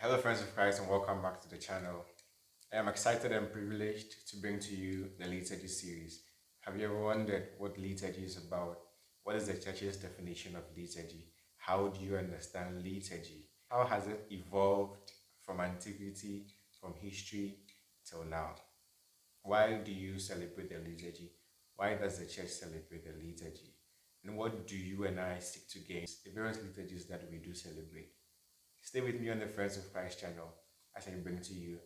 Hello friends of Christ and welcome back to the channel. I am excited and privileged to bring to you the Liturgy series. Have you ever wondered what liturgy is about? What is the church's definition of liturgy? How do you understand liturgy? How has it evolved from antiquity, from history till now? Why do you celebrate the liturgy? Why does the church celebrate the liturgy? And what do you and I seek to gain? The various liturgies that we do celebrate. Stay with me on the Friends of Christ channel as I bring to you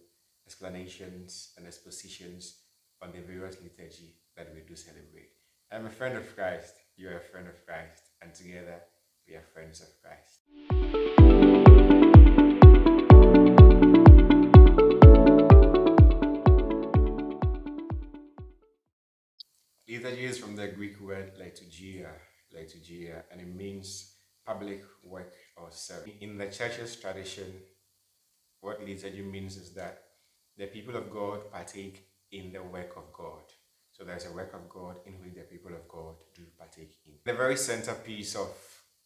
explanations and expositions on the various liturgy that we do celebrate. I'm a friend of Christ, you're a friend of Christ, and together we are friends of Christ. Liturgy is from the Greek word liturgia, and it means public work or service. In the church's tradition, what liturgy means is that the people of God partake in the work of God. So there's a work of God in which the people of God do partake in. The very centerpiece of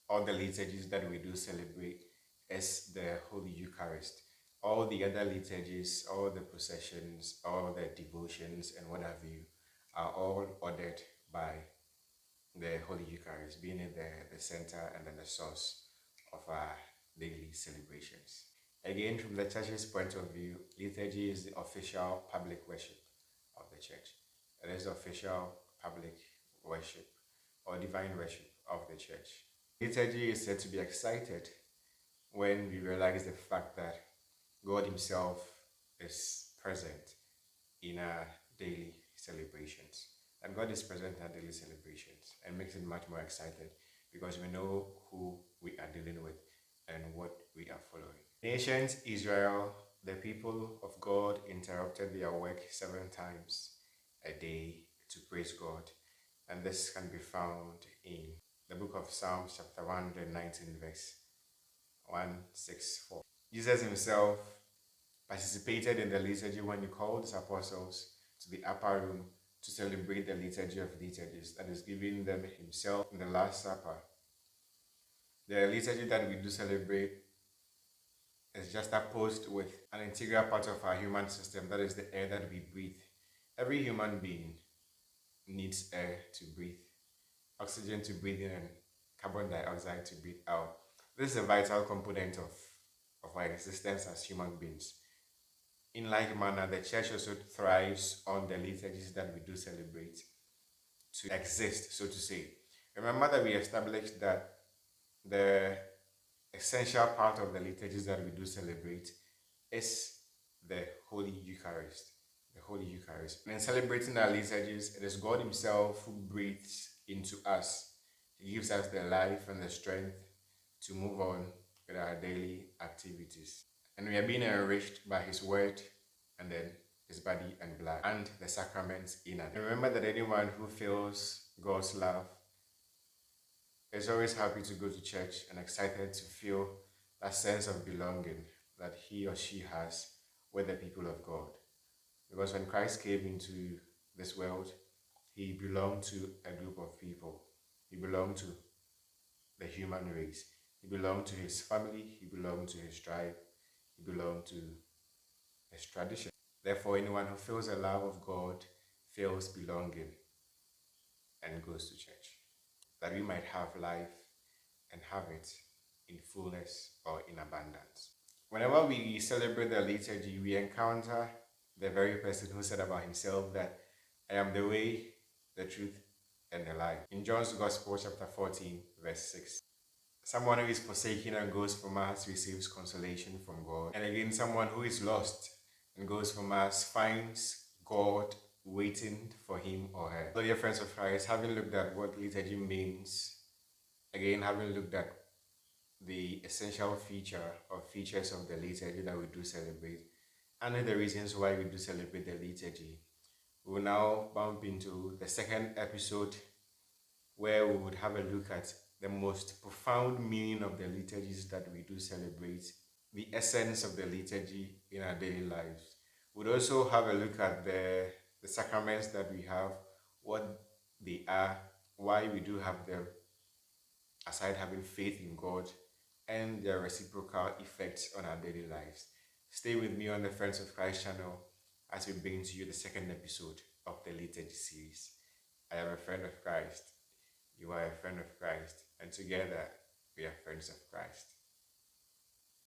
all the liturgies that we do celebrate is the Holy Eucharist. All the other liturgies, all the processions, all the devotions and what have you are all ordered by the Holy Eucharist, being in the center and then the source of our daily celebrations. Again, from the church's point of view, liturgy is the official public worship of the church. It is the official public worship or divine worship of the church. Liturgy is said to be excited when we realize the fact that God Himself is present in our daily celebrations. And God is present in our daily celebrations and makes it much more excited because we know who we are dealing with and what we are following. In ancient Israel, the people of God interrupted their work 7 times a day to praise God. And this can be found in the book of Psalms chapter 119 verse 164. Jesus Himself participated in the liturgy when He called His apostles to the upper room to celebrate the liturgy of liturgies, that is, giving them Himself in the Last Supper. The liturgy that we do celebrate is just opposed with an integral part of our human system, that is the air that we breathe. Every human being needs air to breathe, oxygen to breathe in and carbon dioxide to breathe out. This is a vital component of our existence as human beings. In like manner, the church also thrives on the liturgies that we do celebrate to exist, so to say. Remember that we established that the essential part of the liturgies that we do celebrate is the Holy Eucharist. The Holy Eucharist. And in celebrating our liturgies, it is God Himself who breathes into us. He gives us the life and the strength to move on with our daily activities. And we are being enriched by His word and then His body and blood and the sacraments in it. And remember that anyone who feels God's love is always happy to go to church and excited to feel that sense of belonging that he or she has with the people of God. Because when Christ came into this world, He belonged to a group of people. He belonged to the human race. He belonged to His family. He belonged to His tribe. He belonged to His tradition. Therefore, anyone who feels the love of God feels belonging and goes to church, that we might have life and have it in fullness or in abundance. Whenever we celebrate the liturgy, we encounter the very person who said about himself that I am the way, the truth, and the life. In John's Gospel, chapter 14, verse 6. Someone who is forsaken and goes from us receives consolation from God. And again, someone who is lost and goes from us finds God waiting for him or her. So dear friends of Christ, having looked at what liturgy means, again, having looked at the essential features of the liturgy that we do celebrate, and the reasons why we do celebrate the liturgy, we will now bump into the second episode where we would have a look at the most profound meaning of the liturgies that we do celebrate, the essence of the liturgy in our daily lives. We'd also have a look at the sacraments that we have, what they are, why we do have them, aside having faith in God, and their reciprocal effects on our daily lives. Stay with me on the Friends of Christ channel as we bring to you the second episode of the Liturgy series. I am a friend of Christ, you are a friend of Christ, and together we are friends of Christ.